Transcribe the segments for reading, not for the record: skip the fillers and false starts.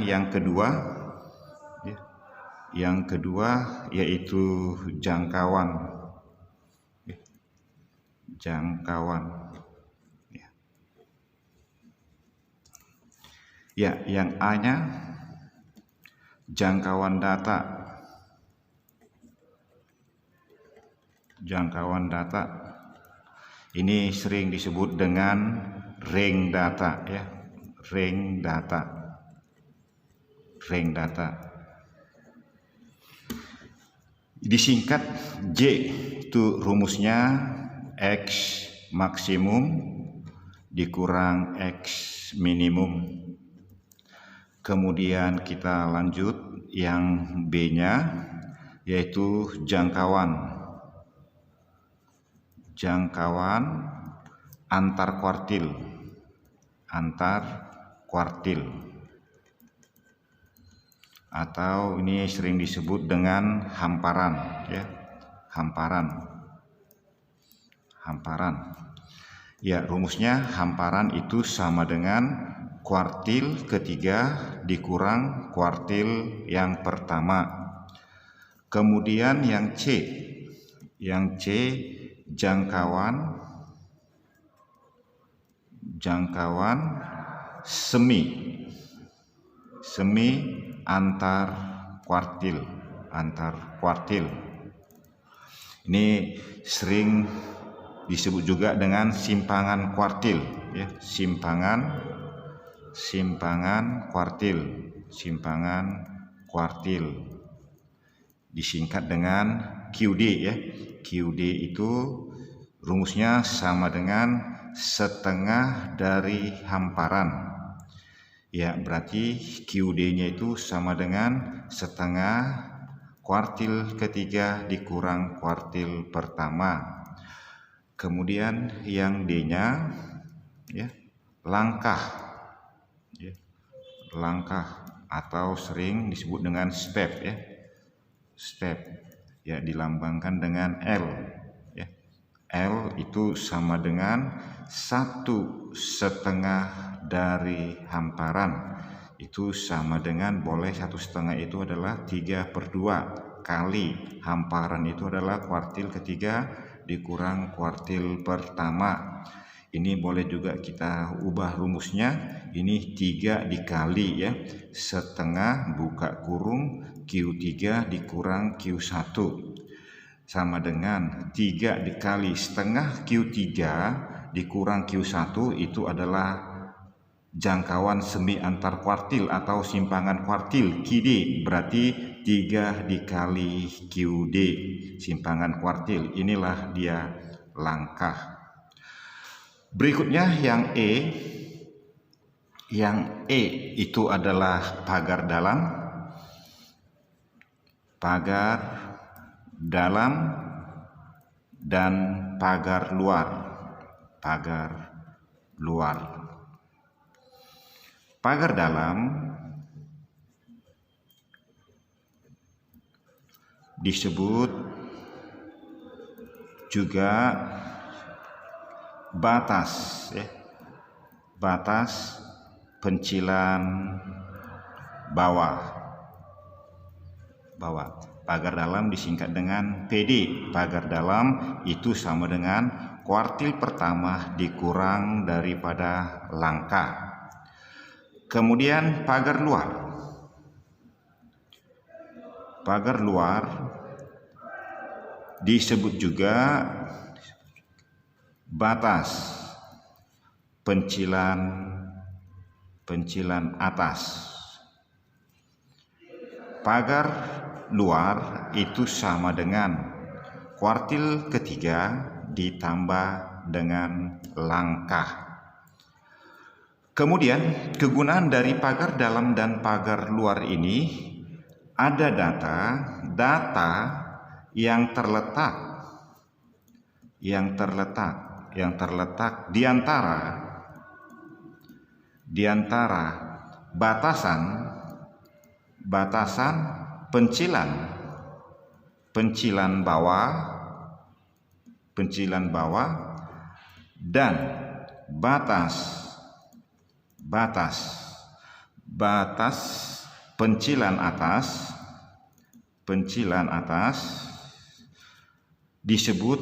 yang kedua, ya. Yang kedua yaitu jangkauan, ya. Jangkauan, ya. Ya, yang A-nya jangkauan data. Jangkauan data ini sering disebut dengan range data, ya. Range data. Range data. Disingkat J, itu rumusnya X maksimum dikurang X minimum. Kemudian kita lanjut yang B-nya yaitu jangkauan. Jangkauan antar kuartil. Antar kuartil. Atau ini sering disebut dengan hamparan, ya. Hamparan. Hamparan. Ya, rumusnya hamparan itu sama dengan kuartil ketiga dikurang kuartil yang pertama. Kemudian yang C. Yang C jangkauan semi antar kuartil. Ini sering disebut juga dengan simpangan kuartil, ya. Simpangan kuartil disingkat dengan QD, ya. QD itu rumusnya sama dengan setengah dari hamparan. Ya, berarti QD-nya itu sama dengan setengah kuartil ketiga dikurang kuartil pertama. Kemudian yang D-nya, ya, langkah, ya. Langkah atau sering disebut dengan step, ya. Step, ya, dilambangkan dengan L, ya. L itu sama dengan 1/2 dari hamparan. Itu sama dengan, boleh 1/2 itu adalah 3/2 kali hamparan itu adalah kuartil ketiga dikurang kuartil pertama. Ini boleh juga kita ubah rumusnya. Ini 3 dikali, ya, setengah buka kurung Q3 dikurang Q1 sama dengan 3 dikali setengah Q3 dikurang Q1 itu adalah jangkauan semi antar kuartil atau simpangan kuartil QD. Berarti 3 dikali QD simpangan kuartil. Inilah dia langkah. Berikutnya yang E. Yang E itu adalah pagar dalam. Pagar dalam dan pagar luar. Pagar luar. Pagar dalam disebut juga batas, ya. Batas pencilan bawah. Pagar dalam disingkat dengan PD. Pagar dalam itu sama dengan kuartil pertama dikurang daripada langkah. Kemudian pagar luar. Pagar luar disebut juga batas pencilan atas. Pagar luar itu sama dengan kuartil ketiga ditambah dengan langkah. Kemudian kegunaan dari pagar dalam dan pagar luar ini ada data yang terletak di antara batasan pencilan bawah dan batas batas pencilan atas disebut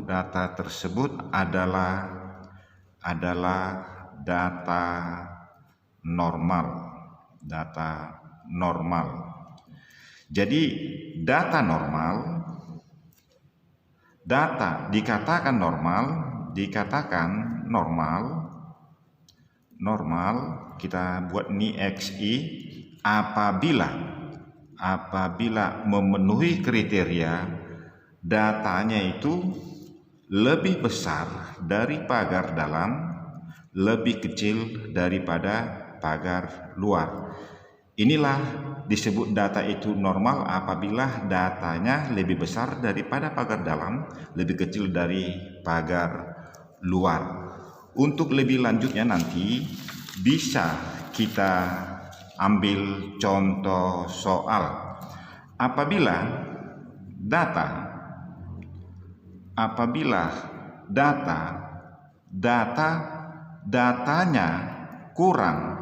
data tersebut adalah data normal. Jadi data dikatakan normal, kita buat ini XI apabila memenuhi kriteria datanya itu lebih besar dari pagar dalam, lebih kecil daripada pagar luar. Inilah disebut data itu normal apabila datanya lebih besar daripada pagar dalam, lebih kecil dari pagar luar. Untuk lebih lanjutnya nanti bisa kita ambil contoh soal. Apabila datanya kurang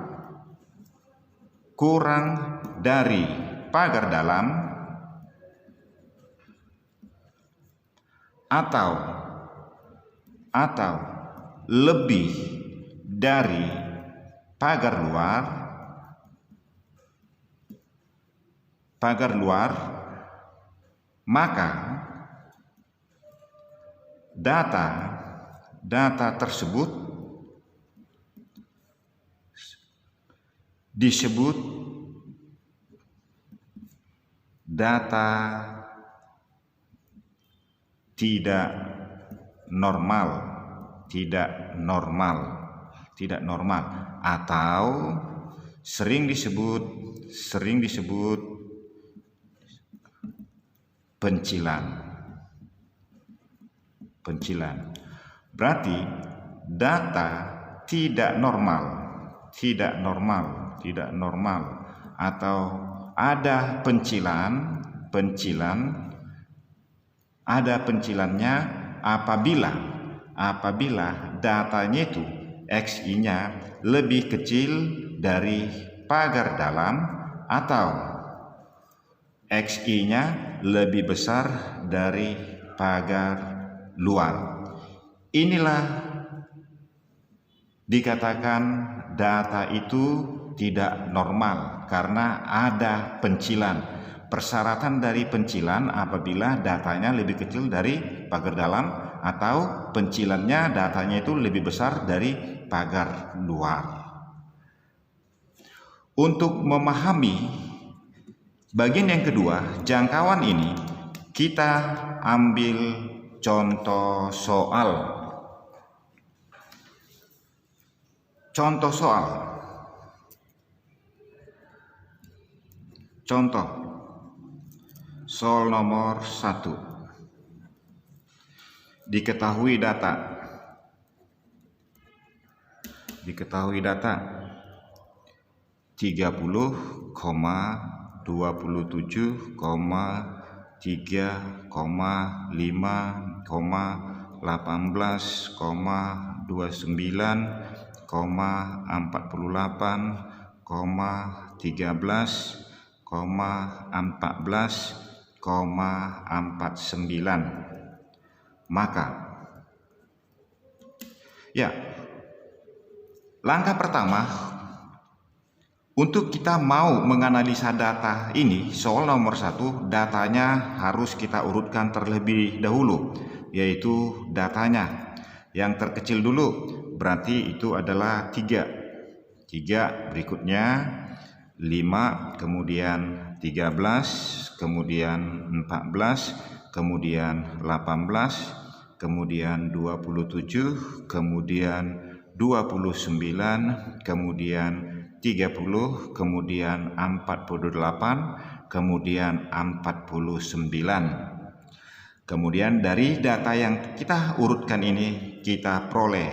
dari pagar dalam atau lebih dari pagar luar, maka data tersebut disebut data tidak normal atau sering disebut pencilan. Berarti data tidak normal atau ada pencilannya apabila datanya itu XI-nya lebih kecil dari pagar dalam atau XI-nya lebih besar dari pagar luar. Inilah dikatakan data itu tidak normal karena ada pencilan. Persyaratan dari pencilan apabila datanya lebih kecil dari pagar dalam atau pencilannya datanya itu lebih besar dari pagar luar. Untuk memahami bagian yang kedua, jangkauan ini, kita ambil contoh soal. Contoh soal nomor 1. Diketahui data 30,27,30,18,14,49. Maka langkah pertama untuk kita mau menganalisa data ini, soal nomor 1, datanya harus kita urutkan terlebih dahulu, yaitu datanya yang terkecil dulu, berarti itu adalah 3, berikutnya 5, kemudian 13, kemudian 14, kemudian 18, kemudian 27, kemudian 29, kemudian 30, kemudian 48, kemudian 49. Kemudian dari data yang kita urutkan ini kita peroleh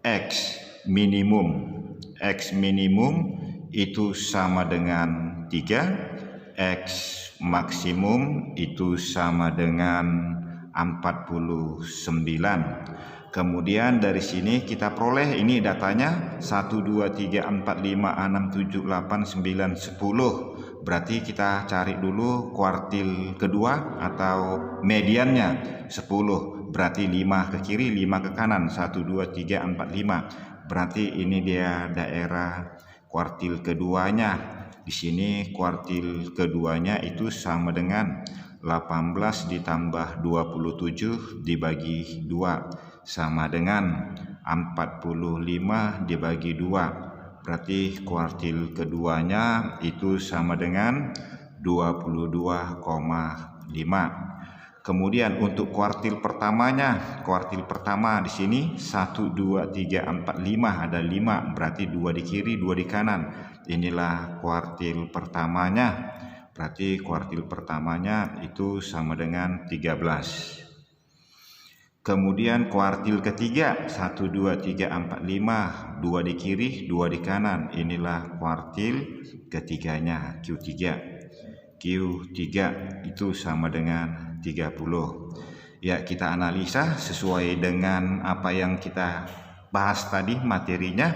X minimum itu sama dengan 3, X maksimum itu sama dengan 49. Kemudian dari sini kita peroleh ini datanya 1, 2, 3, 4, 5, 6, 7, 8, 9, 10. Berarti kita cari dulu kuartil kedua atau mediannya 10. Berarti 5 ke kiri, 5 ke kanan. 1, 2, 3, 4, 5. Berarti ini dia daerah kuartil keduanya. Di sini kuartil keduanya itu sama dengan 18 ditambah 27 dibagi 2. Sama dengan 45 dibagi 2. Berarti kuartil keduanya itu sama dengan 22,5. Kemudian untuk kuartil pertamanya, kuartil pertama di sini 1, 2, 3, 4, 5, ada 5, berarti 2 di kiri, 2 di kanan. Inilah kuartil pertamanya. Berarti kuartil pertamanya itu sama dengan 13. Kemudian kuartil ketiga 1, 2, 3, 4, 5, 2 di kiri, 2 di kanan. Inilah kuartil ketiganya, Q3. Q3 itu sama dengan 30. Ya, kita analisa sesuai dengan apa yang kita bahas tadi materinya.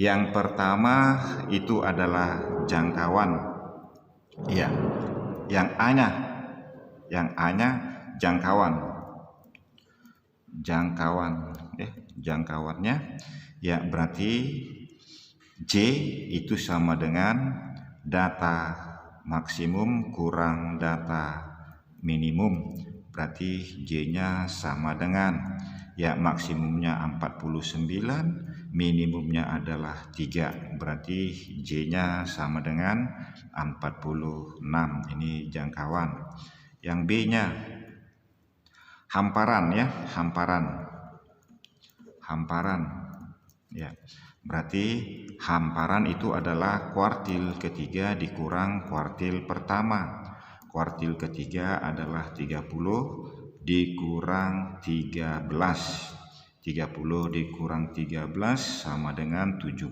Yang pertama itu adalah jangkauan. Ya, yang A-nya jangkauan. Jangkauannya ya berarti J itu sama dengan data maksimum kurang data minimum. Berarti J-nya sama dengan ya maksimumnya 49, minimumnya adalah 3. Berarti J-nya sama dengan 46. Ini jangkauan. Yang B-nya hamparan ya, hamparan ya. Berarti hamparan itu adalah kuartil ketiga dikurang kuartil pertama. Kuartil ketiga adalah 30 dikurang 13. 30 dikurang 13 sama dengan 17.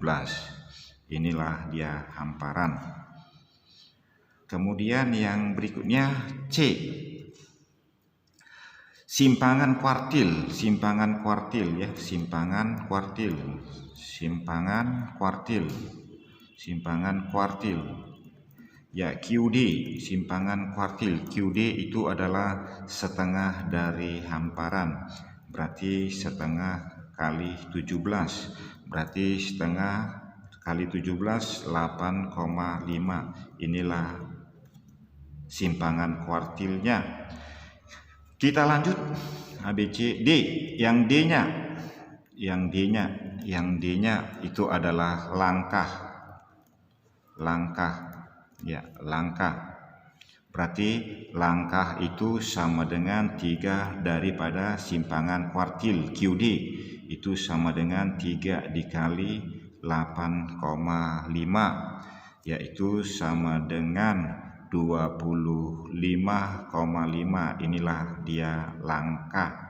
Inilah dia hamparan. Kemudian yang berikutnya C. Simpangan kuartil ya, simpangan kuartil. Ya, QD, simpangan kuartil. QD itu adalah setengah dari hamparan. Berarti setengah kali 17. Berarti setengah kali 17 8,5. Inilah simpangan kuartilnya. Kita lanjut ABC D. Yang D-nya itu adalah langkah. Berarti langkah itu sama dengan 3 daripada simpangan kuartil QD. Itu sama dengan 3 dikali 8,5, yaitu sama dengan 25,5. Inilah dia langkah.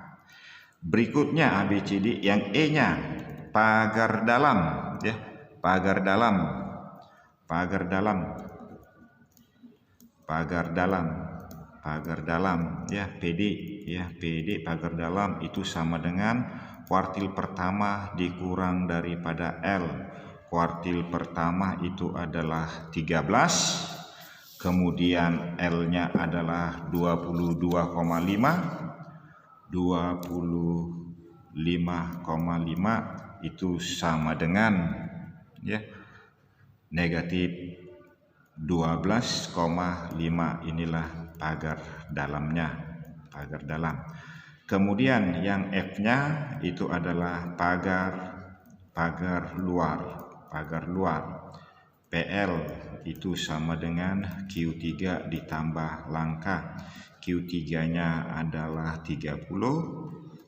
Berikutnya ABCD yang E-nya pagar dalam ya, pagar dalam ya, PD pagar dalam itu sama dengan kuartil pertama dikurang daripada L. Kuartil pertama itu adalah 13. Kemudian L-nya adalah 25,5 itu sama dengan ya negatif 12,5. Inilah pagar dalamnya, pagar dalam. Kemudian yang F-nya itu adalah pagar luar. PL itu sama dengan Q3 ditambah langkah. Q3-nya adalah 30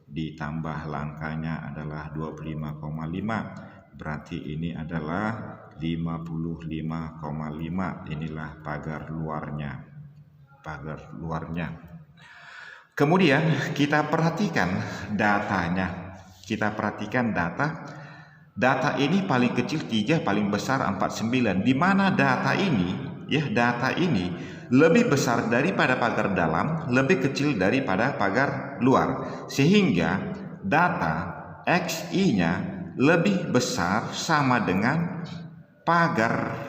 ditambah langkahnya adalah 25,5. Berarti ini adalah 55,5. Inilah pagar luarnya. Kemudian kita perhatikan datanya. Data ini paling kecil 3, paling besar 49. Di mana data ini lebih besar daripada pagar dalam, lebih kecil daripada pagar luar. Sehingga data XI-nya lebih besar sama dengan pagar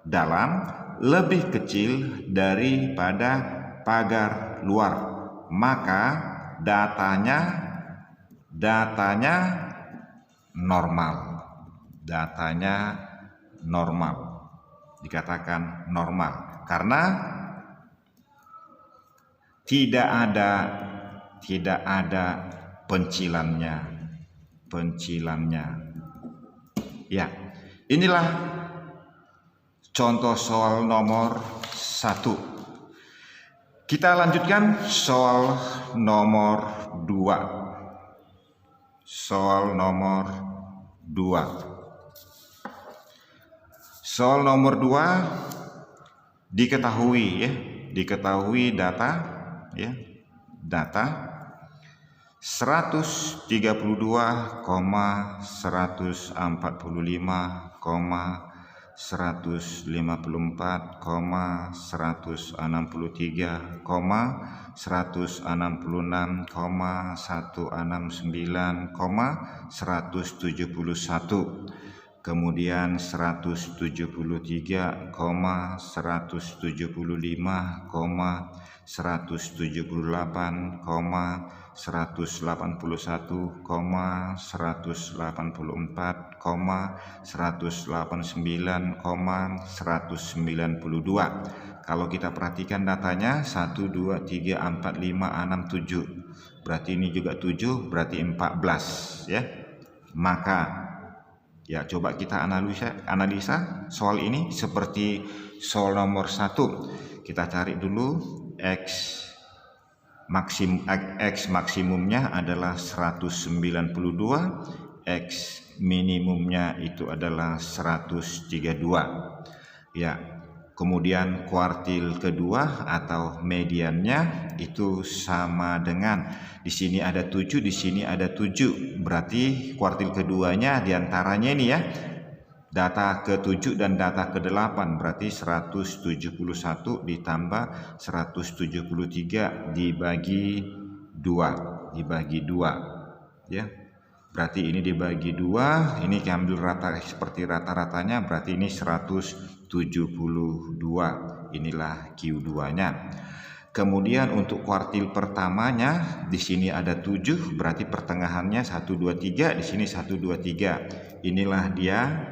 dalam lebih kecil daripada pagar luar, maka datanya normal. Datanya normal. Dikatakan normal karena tidak ada pencilannya. Ya, inilah contoh soal nomor 1. Kita lanjutkan soal nomor 2. Soal nomor 2 diketahui data ya, data 154,154,166,169,171, kemudian 171,181,181,189,192. Kalau kita perhatikan datanya 1, 2, 3, 4, 5, 6, 7. Berarti ini juga 7, berarti 14 ya. Maka ya coba kita analisa soal ini seperti soal nomor 1. Kita cari dulu X maksimumnya adalah 192, X minimumnya itu adalah 132. Ya, kemudian kuartil kedua atau mediannya itu sama dengan, di sini ada 7, di sini ada 7. Berarti kuartil keduanya diantaranya ini ya, data ke-7 dan data ke-8, berarti 171 ditambah 173 dibagi 2 ya. Berarti ini dibagi 2, ini ambil rata seperti rata-ratanya, berarti ini 172. Inilah Q2-nya. Kemudian untuk kuartil pertamanya di sini ada 7, berarti pertengahannya 1 2 3, di sini 1 2 3. Inilah dia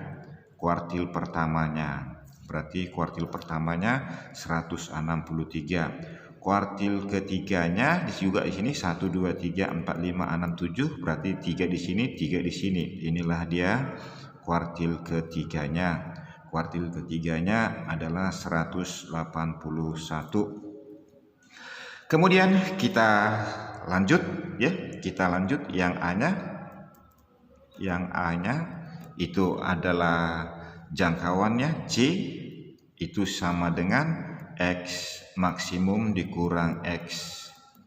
kuartil pertamanya. Berarti kuartil pertamanya 163. Kuartil ketiganya juga di sini 1 2 3 4 5 6 7, berarti 3 di sini, 3 di sini. Inilah dia kuartil ketiganya. Kuartil ketiganya adalah 181. Kemudian kita lanjut ya, kita lanjut yang A-nya. Yang A-nya itu adalah jangkauannya C itu sama dengan X maksimum dikurang X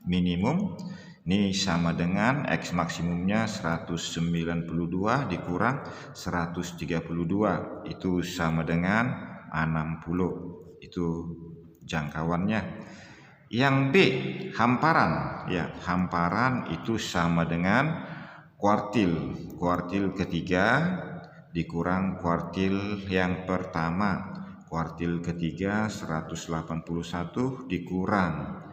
minimum. Ini sama dengan X maksimumnya 192 dikurang 132, itu sama dengan 60. Itu jangkauannya. Yang B hamparan ya, hamparan itu sama dengan kuartil ketiga dikurang kuartil yang pertama. Kuartil ketiga 181 dikurang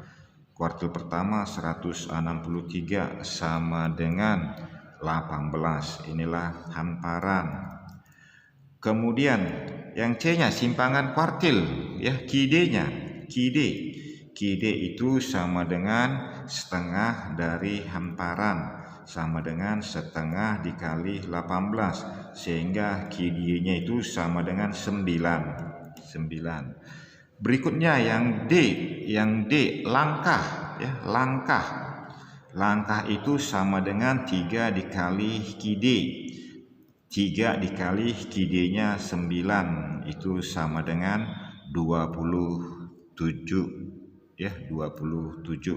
kuartil pertama 163 sama dengan 18. Inilah hamparan. Kemudian yang C-nya simpangan kuartil ya, KD-nya. KD itu sama dengan setengah dari hamparan, sama dengan setengah dikali 18, sehingga KD-nya itu sama dengan 9. Berikutnya yang D langkah ya, langkah itu sama dengan 3 dikali KD. 3 dikali KD-nya 9, itu sama dengan 27 ya, 27.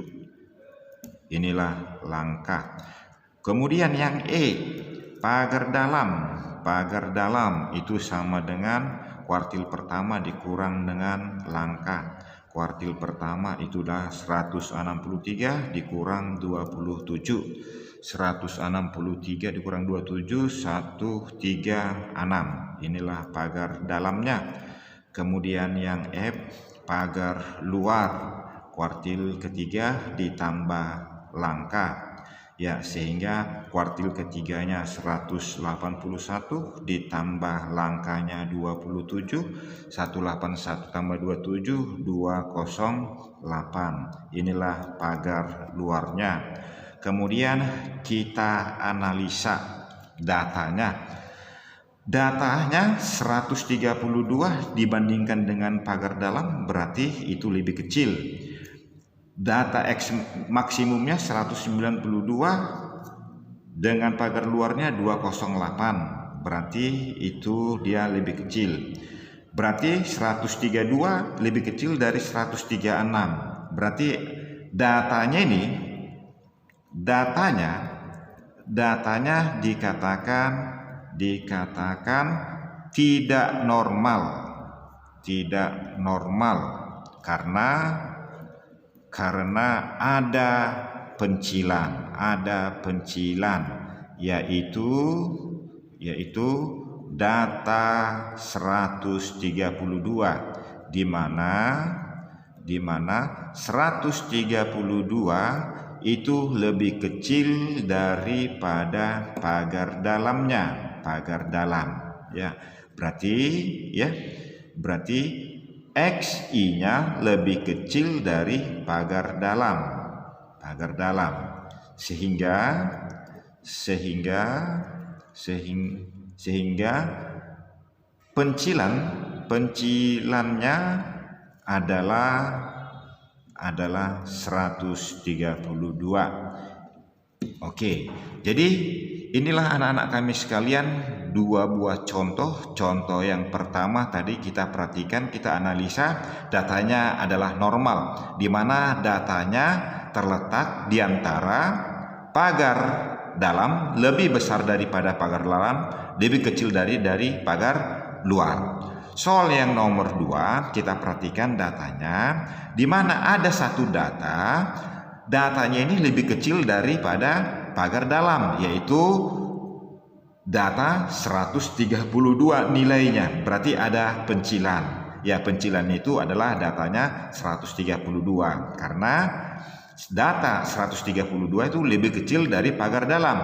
Inilah langkah. Kemudian yang E pagar dalam itu sama dengan kuartil pertama dikurang dengan langkah. Kuartil pertama itulah 163 dikurang 27, 163 dikurang 27, 136. Inilah pagar dalamnya. Kemudian yang F, pagar luar kuartil ketiga ditambah langka. Ya, sehingga kuartil ketiganya 181 ditambah langkanya 27, 181 tambah 27, 208. Inilah pagar luarnya. Kemudian kita analisa datanya. Datanya 132 dibandingkan dengan pagar dalam berarti itu lebih kecil. Data X maksimumnya 192 dengan pagar luarnya 208, berarti itu dia lebih kecil. Berarti 132 lebih kecil dari 136. Berarti datanya ini datanya dikatakan tidak normal karena ada pencilan, yaitu data 132 di mana 132 itu lebih kecil daripada pagar dalamnya, pagar dalam. Ya, berarti XI-nya lebih kecil dari pagar dalam, sehingga pencilannya adalah 132. Oke, jadi inilah anak-anak kami sekalian dua buah contoh. Contoh yang pertama tadi kita perhatikan, kita analisa datanya adalah normal, di mana datanya terletak di antara pagar dalam lebih besar daripada pagar dalam, lebih kecil dari pagar luar. Soal yang nomor 2 kita perhatikan datanya, di mana ada satu datanya ini lebih kecil daripada pagar dalam, yaitu data 132 nilainya, berarti ada pencilan. Ya, pencilan itu adalah datanya 132 karena data 132 itu lebih kecil dari pagar dalam.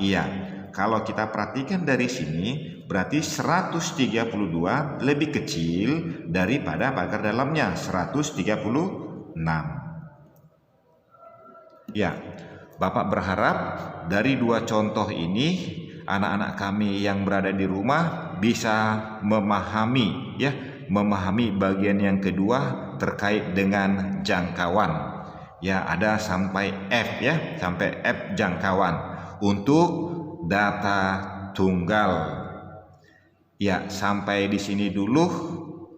Iya, kalau kita perhatikan dari sini berarti 132 lebih kecil daripada pagar dalamnya 136. Ya, Bapak berharap dari dua contoh ini anak-anak kami yang berada di rumah bisa memahami bagian yang kedua terkait dengan jangkauan. Ya, ada sampai F sampai F jangkauan untuk data tunggal. Ya, sampai di sini dulu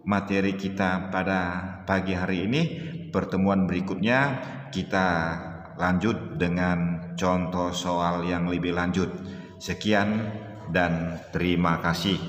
materi kita pada pagi hari ini. Pertemuan berikutnya kita lanjut dengan contoh soal yang lebih lanjut. Sekian dan terima kasih.